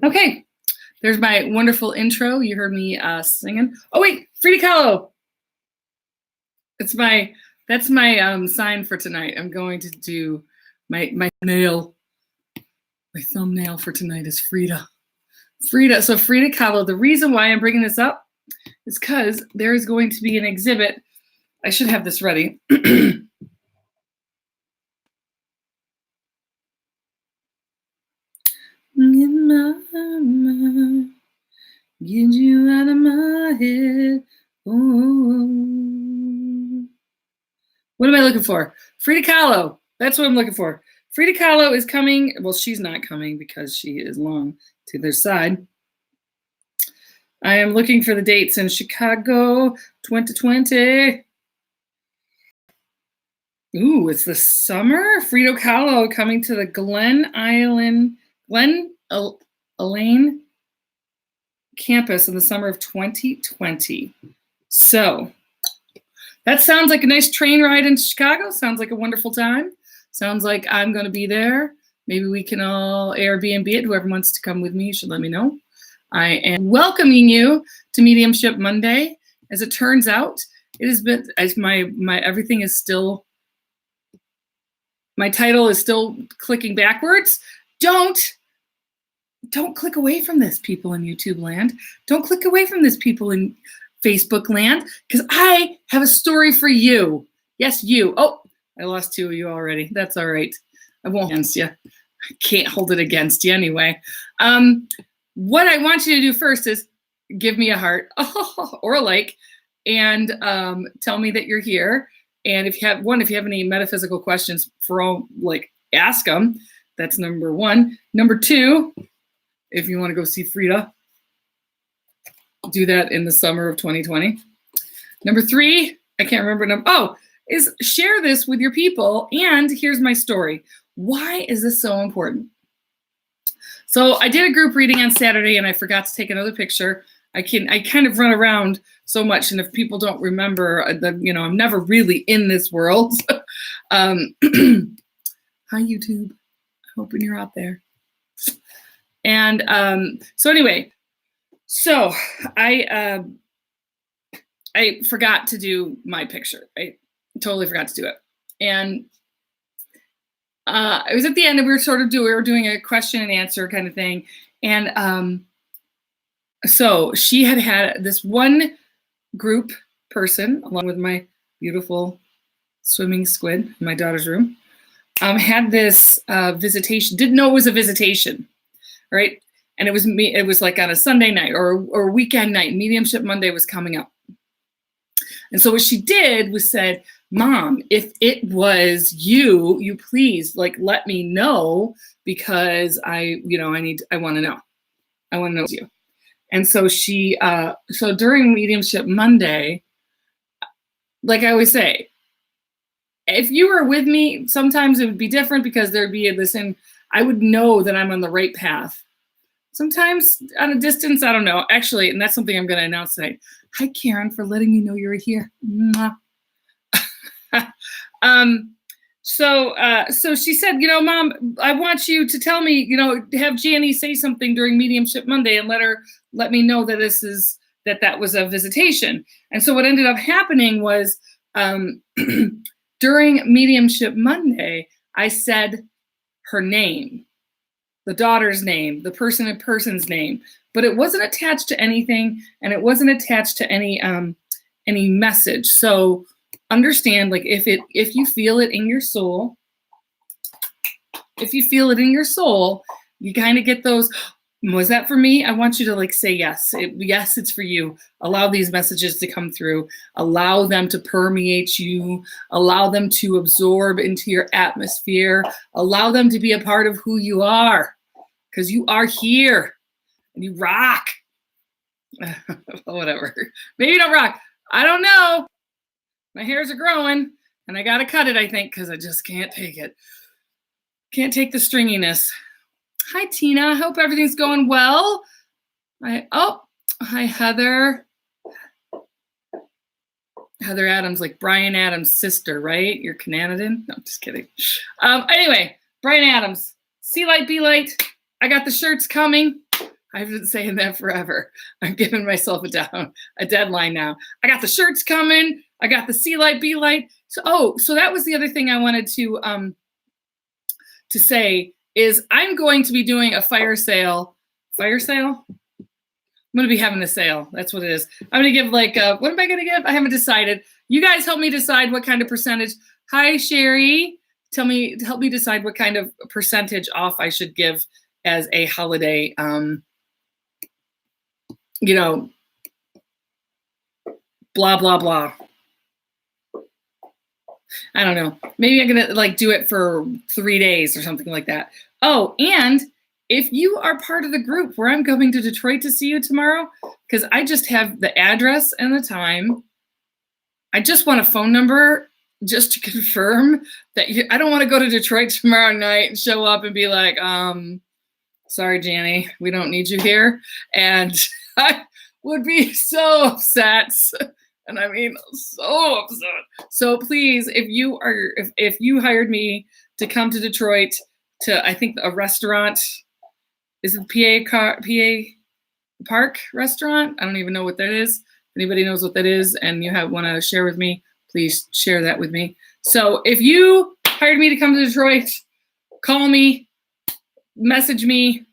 Okay, there's my wonderful intro. You heard me singing. Oh wait, Frida Kahlo. That's my sign for tonight. I'm going to do my nail. My thumbnail for tonight is Frida. So Frida Kahlo. The reason why I'm bringing this up is because there is going to be an exhibit. I should have this ready. In my mind, get you out of my head. Oh. What am I looking for? Frida Kahlo. That's what I'm looking for. Frida Kahlo is coming. Well, she's not coming because she is long to their side. I am looking for the dates in Chicago 2020. Ooh, it's the summer. Frida Kahlo coming to the Glen Elaine campus in the summer of 2020. So that sounds like a nice train ride in Chicago. Sounds like a wonderful time. Sounds like I'm going to be there. Maybe we can all Airbnb it. Whoever wants to come with me should let me know. I am welcoming you to Mediumship Monday. As it turns out, it has been as my everything is still. My title is still clicking backwards. Don't click away from this, people in YouTube land. Don't click away from this, people in Facebook land, because I have a story for you. Yes, you. Oh, I lost two of you already. That's all right. I won't against you. I can't hold it against you anyway. What I want you to do first is give me a heart or a like, and tell me that you're here. And if you have any metaphysical questions, ask them. That's number one. Number two, if you want to go see Frida, do that in the summer of 2020. Number three, I can't remember is share this with your people. And here's my story. Why is this so important? So I did a group reading on Saturday and I forgot to take another picture. I kind of run around so much, and if people don't remember, I'm never really in this world. Hi, YouTube. Hoping you're out there. And so anyway, I forgot to do my picture. I totally forgot to do it, and it was at the end, and we were doing a question and answer kind of thing, and so she had this one group person, along with my beautiful swimming squid in my daughter's room, had this visitation, didn't know it was a visitation, right? And it was like on a Sunday night or weekend night. Mediumship Monday was coming up. And so what she did was said, Mom, if it was you please let me know, because I want to know. I want to know it's you. And so so during Mediumship Monday, like I always say, if you were with me, sometimes it would be different because there'd be I would know that I'm on the right path. Sometimes on a distance, I don't know. Actually, and that's something I'm going to announce tonight. Hi, Karen, for letting me know you're here. So she said, Mom, I want you to tell me, have Janie say something during Mediumship Monday and let me know that that was a visitation. And so what ended up happening was during Mediumship Monday, I said her name, the daughter's name, the person's name, but it wasn't attached to anything, and it wasn't attached to any message. So understand, if you feel it in your soul, you kind of get those. Was that for me? I want you to say yes. Yes, it's for you. Allow these messages to come through. Allow them to permeate you. Allow them to absorb into your atmosphere. Allow them to be a part of who you are, because you are here and you rock. Whatever. Maybe you don't rock. I don't know. My hairs are growing and I got to cut it, I think, because I just can't take it. Can't take the stringiness. Hi, Tina. I hope everything's going well. Hi, Heather. Heather Adams, like Brian Adams' sister, right? You're Canadian? No, I'm just kidding. Anyway, Brian Adams, see light, be light. I got the shirts coming. I've been saying that forever. I'm giving myself a deadline now. I got the shirts coming. I got the C light, B light. So that was the other thing I wanted to say is I'm going to be doing a fire sale. Fire sale? I'm going to be having a sale. That's what it is. I'm going to give what am I going to give? I haven't decided. You guys help me decide what kind of percentage. Hi, Sherry. Help me decide what kind of percentage off I should give as a holiday, blah, blah, blah. I don't know. Maybe I'm going to do it for 3 days or something like that. Oh, and if you are part of the group where I'm going to Detroit to see you tomorrow, because I just have the address and the time. I just want a phone number just to confirm that I don't want to go to Detroit tomorrow night and show up and be like, sorry, Janny, we don't need you here. And I would be so upset. And I mean, so upset. So please, if you hired me to come to Detroit to, I think, a restaurant, is it PA Park restaurant? I don't even know what that is. If anybody knows what that is and you want to share with me, please share that with me. So if you hired me to come to Detroit, call me, message me,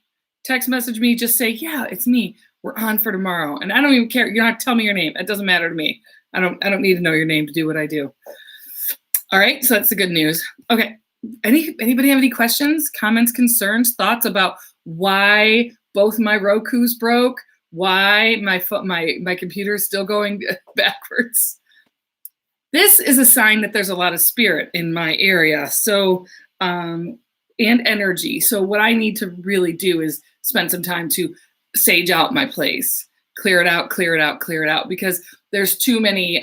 text message me, just say, yeah, it's me. We're on for tomorrow. And I don't even care. You don't have to tell me your name. It doesn't matter to me. I don't need to know your name to do what I do. All right. So that's the good news. Okay. Anybody have any questions, comments, concerns, thoughts about why both my Roku's broke, why my computer is still going backwards? This is a sign that there's a lot of spirit in my area. So, and energy. So what I need to really do is spend some time to sage out my place, clear it out, because there's too many,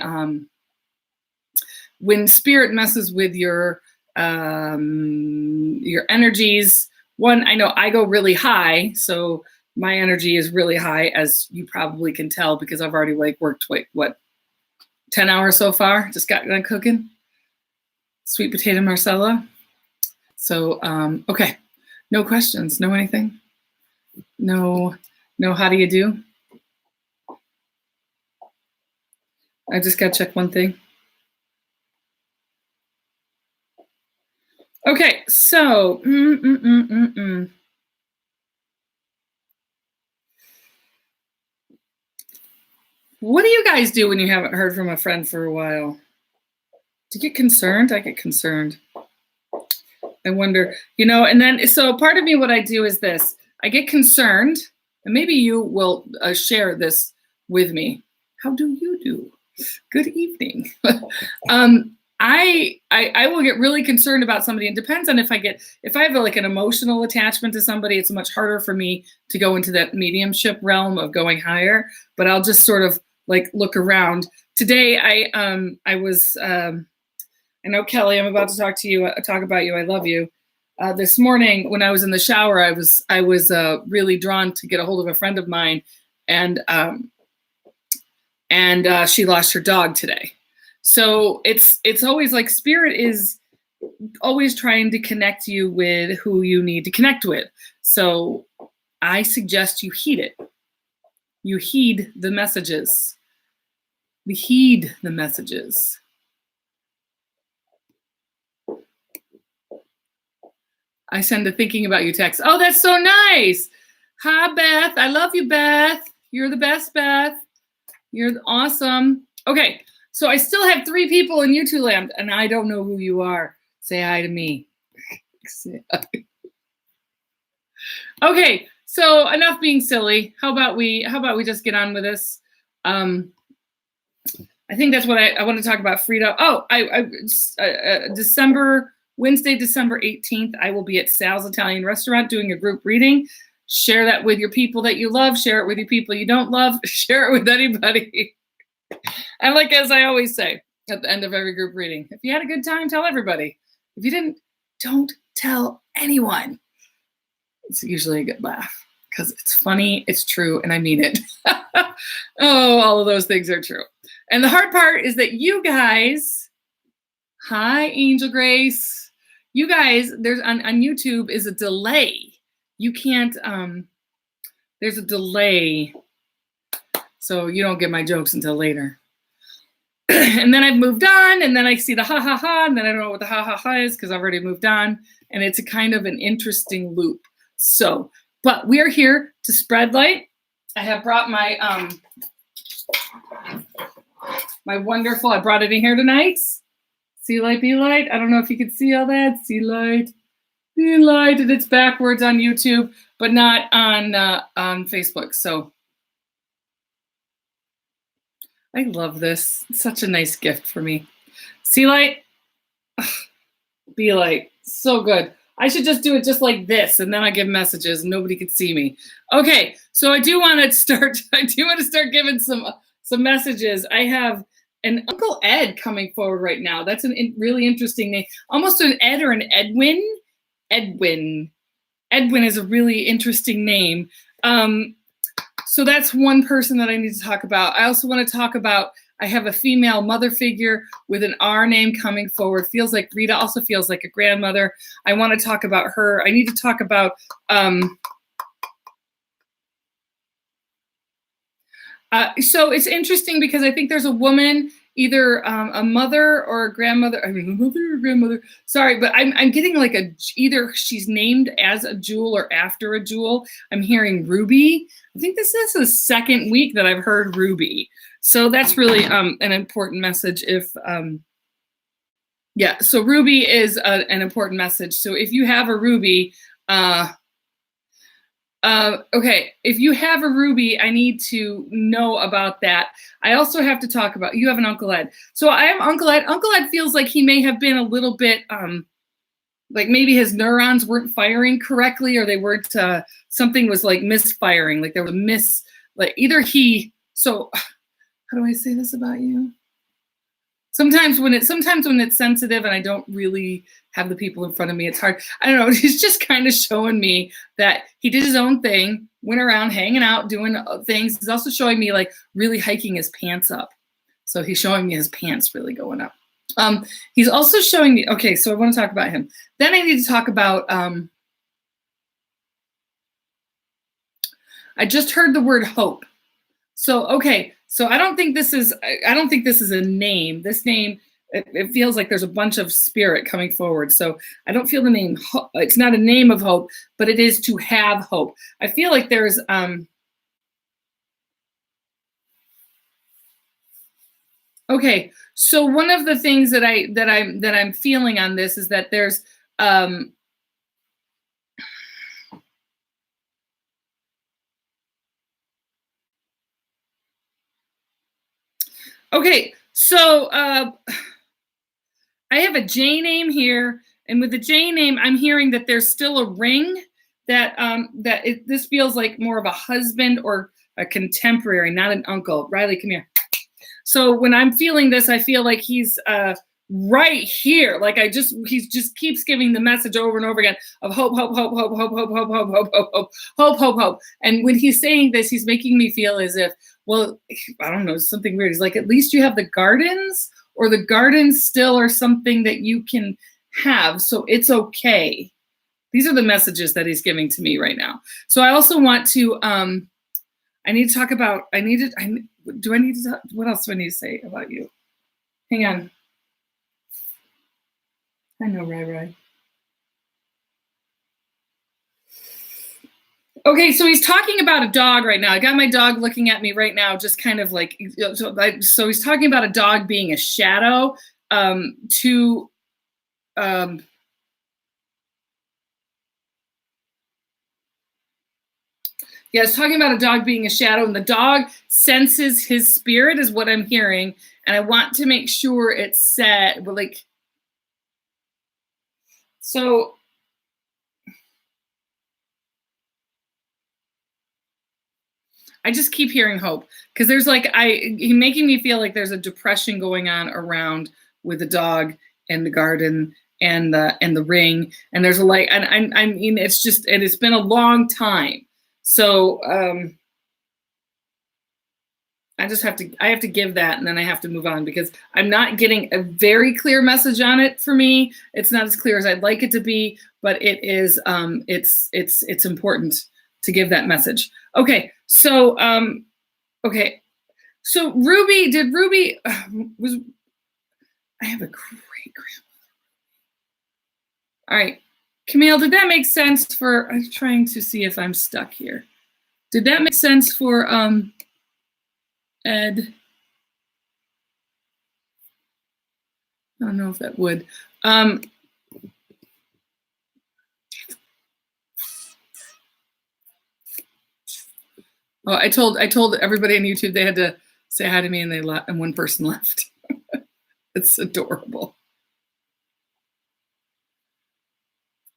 when spirit messes with your energies. One, I know I go really high, so my energy is really high, as you probably can tell, because I've already worked 10 hours so far. Just got done cooking sweet potato Marcella. So okay, no questions, no anything, no how do you do? I just gotta check one thing. Okay, so what do you guys do when you haven't heard from a friend for a while? Do you get concerned? I get concerned. I wonder, and then, so part of me, what I do is this. I get concerned, and maybe you will share this with me. How do you do? Good evening. I will get really concerned about somebody. It depends on if I have an emotional attachment to somebody, it's much harder for me to go into that mediumship realm of going higher, but I'll just sort of look around. Today, I was, I know, Kelly, I'm about to talk about you. I love you. This morning when I was in the shower, I was really drawn to get a hold of a friend of mine, and she lost her dog today. So it's always spirit is always trying to connect you with who you need to connect with. So I suggest you heed it. You heed the messages. We heed the messages. I send a thinking about you text. Oh, that's so nice. Hi, Beth. I love you, Beth. You're the best, Beth. You're awesome. Okay, so I still have 3 people in YouTube land, and I don't know who you are. Say hi to me. Okay, so enough being silly. How about we just get on with this? I think that's what I want to talk about. Freedom. Oh, Wednesday, December 18th, I will be at Sal's Italian Restaurant doing a group reading. Share that with your people that you love. Share it with your people you don't love. Share it with anybody. And as I always say at the end of every group reading, if you had a good time, tell everybody. If you didn't, don't tell anyone. It's usually a good laugh because it's funny, it's true, and I mean it. Oh, all of those things are true. And the hard part is that you guys, hi, Angel Grace. You guys, there's on YouTube is a delay. You can't, There's a delay. So you don't get my jokes until later. And then I've moved on, and then I see the ha ha ha, and then I don't know what the ha ha ha is because I've already moved on. And it's a kind of an interesting loop. So, but we are here to spread light. I have brought my my wonderful, I brought it in here tonight. See light, be light. I don't know if you can see all that. See light, be light. And it's backwards on YouTube, but not on Facebook. So I love this. It's such a nice gift for me. See light, be light. So good. I should just do it just like this, and then I give messages and nobody could see me. Okay, so I do want to start giving some messages. I have an Uncle Ed coming forward right now. That's a really interesting name. Almost an Ed or an Edwin. Edwin is a really interesting name. So that's one person that I need to talk about. I also want to talk about, I have a female mother figure with an R name coming forward. Feels like Rita, also feels like a grandmother. I want to talk about her. I need to talk about so it's interesting because I think there's a woman, either a mother or a grandmother. I mean, a mother or grandmother. Sorry, but I'm getting like either she's named as a jewel or after a jewel. I'm hearing Ruby. I think this is the second week that I've heard Ruby. So that's really an important message. Yeah, so Ruby is an important message. So if you have a Ruby, okay, if you have a Ruby, I need to know about that. I also have to talk about, you have an Uncle Ed. So I have Uncle Ed. Uncle Ed feels like he may have been a little bit, like maybe his neurons weren't firing correctly, or they weren't, something was like misfiring, like there was so how do I say this about you? Sometimes when it's sensitive and I don't really have the people in front of me, it's hard. I don't know. He's just kind of showing me that he did his own thing, went around hanging out, doing things. He's also showing me like really hiking his pants up. So he's showing me his pants really going up. He's also showing me, okay, so I want to talk about him. Then I need to talk about, I just heard the word hope. So, okay. So I don't think this is a name. This name, it feels like there's a bunch of spirit coming forward. So I don't feel the name. It's not a name of hope, but it is to have hope. I feel like there's okay. So one of the things that I'm feeling on this is that there's okay, so I have a J name here, and with the J name, I'm hearing that there's still a ring that this feels like more of a husband or a contemporary, not an uncle. Riley, come here. So when I'm feeling this, I feel like he's right here. Like he just keeps giving the message over and over again of hope, hope, hope, hope, hope, hope, hope, hope, hope, hope, hope, hope, hope, hope. And when he's saying this, he's making me feel as if, well, I don't know, something weird. He's like, at least you have the gardens, or the gardens still are something that you can have. So it's okay. These are the messages that he's giving to me right now. So I also want to, I need to talk about, what else do I need to say about you? Hang on. I know, Rai. Okay, so he's talking about a dog right now. I got my dog looking at me right now, just kind of like, so he's talking about a dog being a shadow to, yeah, it's talking about a dog being a shadow, and the dog senses his spirit is what I'm hearing. And I want to make sure it's set, but like, so I just keep hearing hope, because there's like, he's making me feel like there's a depression going on around with the dog and the garden and the ring. And there's a like, and I mean, it's just, and it's been a long time. So I have to give that, and then I have to move on, because I'm not getting a very clear message on it for me. It's not as clear as I'd like it to be, but it is, it's important to give that message. Okay, so okay, so Ruby, did Ruby was? I have a great grandmother. All right, Camille, did that make sense for? I'm trying to see if I'm stuck here. Did that make sense for Ed? I don't know if that would. Oh, I told everybody on YouTube they had to say hi to me, and they left, and one person left. It's adorable.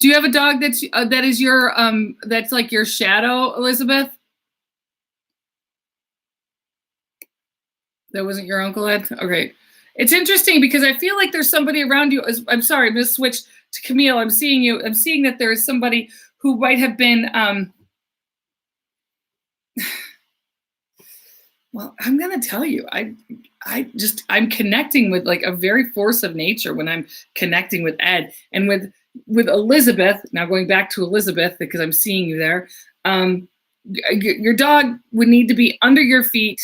Do you have a dog that's that is your that's like your shadow, Elizabeth? That wasn't your uncle, Ed? Okay. It's interesting because I feel like there's somebody around you. I'm sorry, I'm going to switch to Camille. I'm seeing that there is somebody who might have been well, I'm going to tell you, I'm connecting with like a very force of nature when I'm connecting with Ed, and with Elizabeth. Now going back to Elizabeth, because I'm seeing you there. Your dog would need to be under your feet,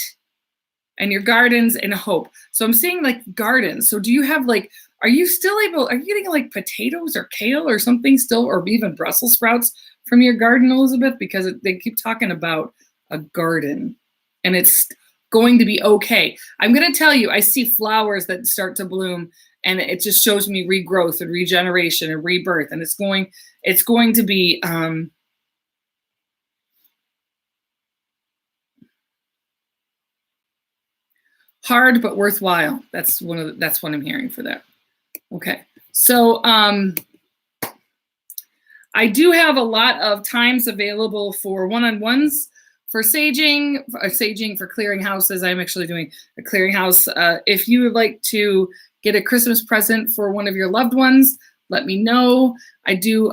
and your gardens and hope. So I'm seeing like gardens. So do you have like, are you getting like potatoes or kale or something still, or even Brussels sprouts from your garden, Elizabeth? Because they keep talking about a garden, and it's going to be okay. I'm going to tell you, I see flowers that start to bloom, and it just shows me regrowth and regeneration and rebirth. And it's going to be, hard but worthwhile. That's what I'm hearing for that. Okay, so I do have a lot of times available for one-on-ones for saging for clearing houses. I'm actually doing a clearing house. If you would like to get a Christmas present for one of your loved ones, let me know. I do.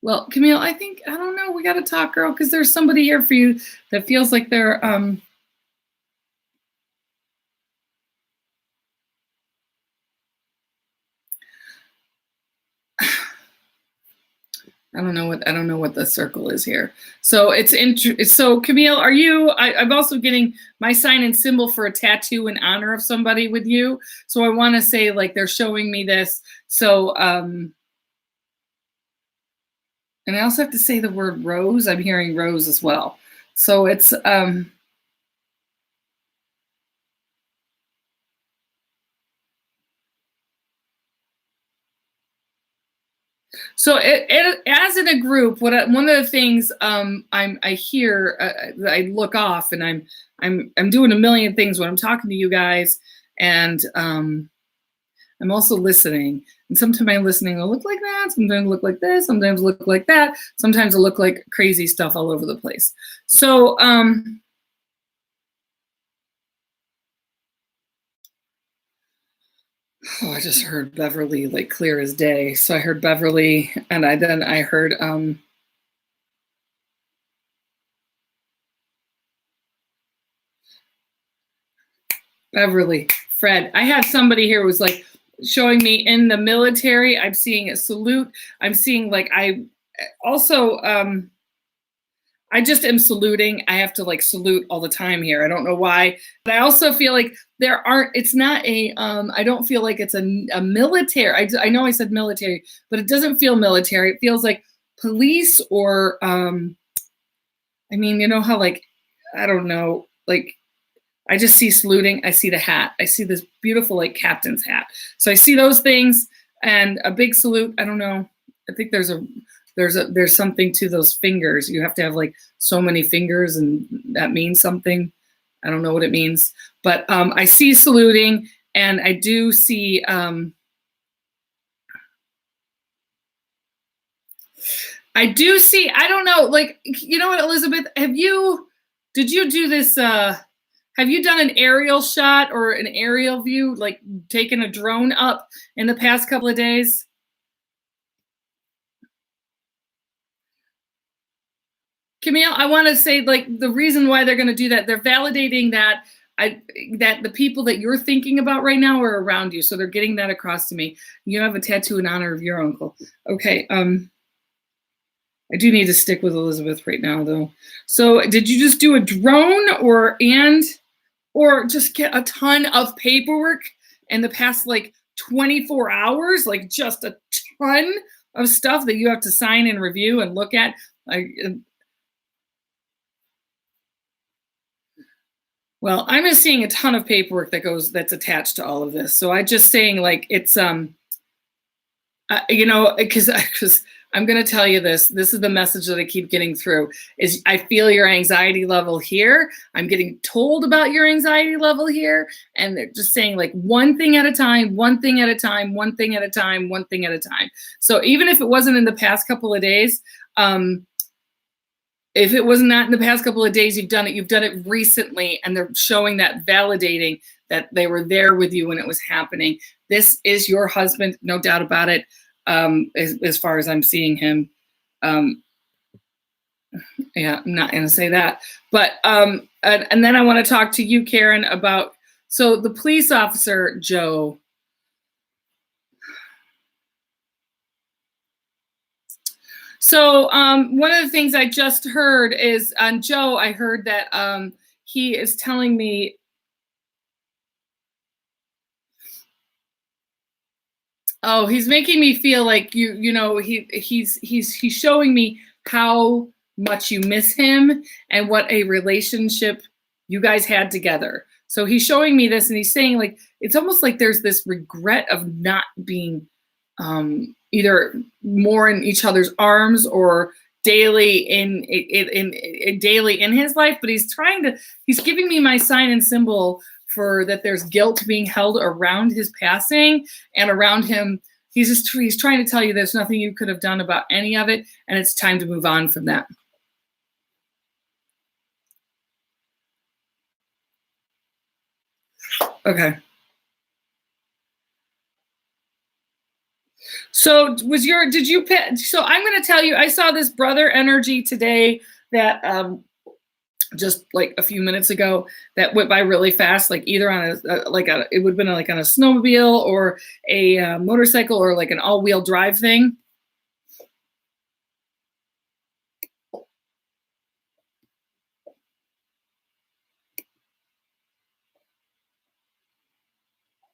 Well, Camille, I don't know. We got to talk, girl, because there's somebody here for you that feels like they're, I don't know what the circle is here. So so Camille, are you, I'm also getting my sign and symbol for a tattoo in honor of somebody with you. So I want to say like, they're showing me this. So, and I also have to say the word rose. I'm hearing rose as well. So it's, so as in a group, one of the things I hear, I look off, and I'm doing a million things when I'm talking to you guys, and I'm also listening. And sometimes my listening will look like that, sometimes look like this, sometimes look like that, sometimes it'll look like crazy stuff all over the place. So oh, I just heard Beverly like clear as day. So I heard Beverly, and then I heard Beverly, Fred. I had somebody here who was like showing me in the military. I'm seeing a salute. I'm seeing like I also I just am saluting. I have to like salute all the time here. I don't know why, but I also feel like it's not a I don't feel like it's a military. I know I said military, but it doesn't feel military. It feels like police, or I mean, you know how like, I don't know, like I just see saluting. I see the hat. I see this beautiful like captain's hat. So I see those things, and a big salute. I don't know. I think there's something to those fingers. You have to have like so many fingers, and that means something. I don't know what it means, but I see saluting, and I do see I don't know, like, you know what, Elizabeth, did you do this have you done an aerial shot or an aerial view, like taking a drone up in the past couple of days? Camille, I want to say, like, the reason why they're going to do that, they're validating that that the people that you're thinking about right now are around you. So they're getting that across to me. You have a tattoo in honor of your uncle. Okay. I do need to stick with Elizabeth right now, though. So did you just do a drone or just get a ton of paperwork in the past like 24 hours? Like just a ton of stuff that you have to sign and review and look at? Well, I'm just seeing a ton of paperwork that's attached to all of this. So I just saying like it's because I'm going to tell you this is the message that I keep getting through is I feel your anxiety level here. I'm getting told about your anxiety level here. And they're just saying like one thing at a time, one thing at a time, one thing at a time, one thing at a time. So even if it wasn't in the past couple of days, if it was not in the past couple of days, you've done it recently, and they're showing that, validating that they were there with you when it was happening. This is your husband, no doubt about it, as far as I'm seeing him. Yeah, I'm not going to say that. But, and then I want to talk to you, Karen, about, so the police officer, Joe. So one of the things I just heard is on Joe, I heard that he is telling me, oh, he's making me feel like he's showing me how much you miss him and what a relationship you guys had together. So he's showing me this, and he's saying like it's almost like there's this regret of not being either more in each other's arms or daily in his life. But he's giving me my sign and symbol for that there's guilt being held around his passing and around him. He's trying to tell you there's nothing you could have done about any of it, and it's time to move on from that. Okay. So so I'm going to tell you, I saw this brother energy today that just like a few minutes ago that went by really fast, like either on it would have been like on a snowmobile or a motorcycle or like an all-wheel drive thing.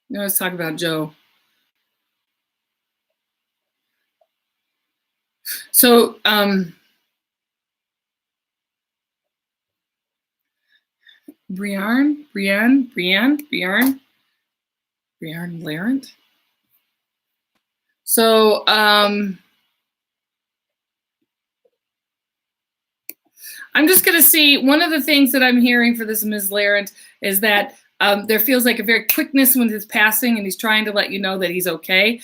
No, let's talk about Joe. So Briarn Larent. So I'm just going to see, one of the things that I'm hearing for this Ms. Larent is that there feels like a very quickness with his passing, and he's trying to let you know that he's okay.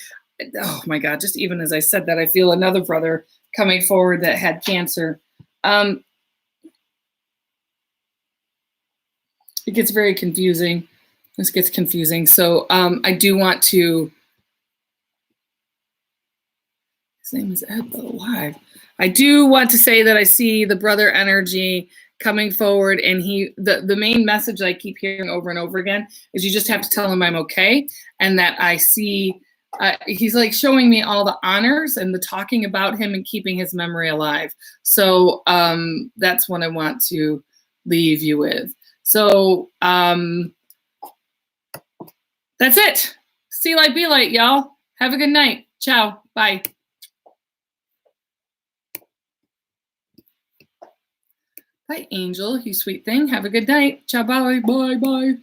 Oh my God, just even as I said that, I feel another brother coming forward that had cancer. It gets very confusing. This gets confusing. So I do want to, his name is Ed, but alive. I do want to say that I see the brother energy coming forward, and the main message I keep hearing over and over again is you just have to tell him I'm okay, and that I see, he's like showing me all the honors and the talking about him and keeping his memory alive. So that's what I want to leave you with. So that's it. See light, be light, y'all. Have a good night. Ciao. Bye. Bye, Angel, you sweet thing. Have a good night. Ciao, bye, bye, bye.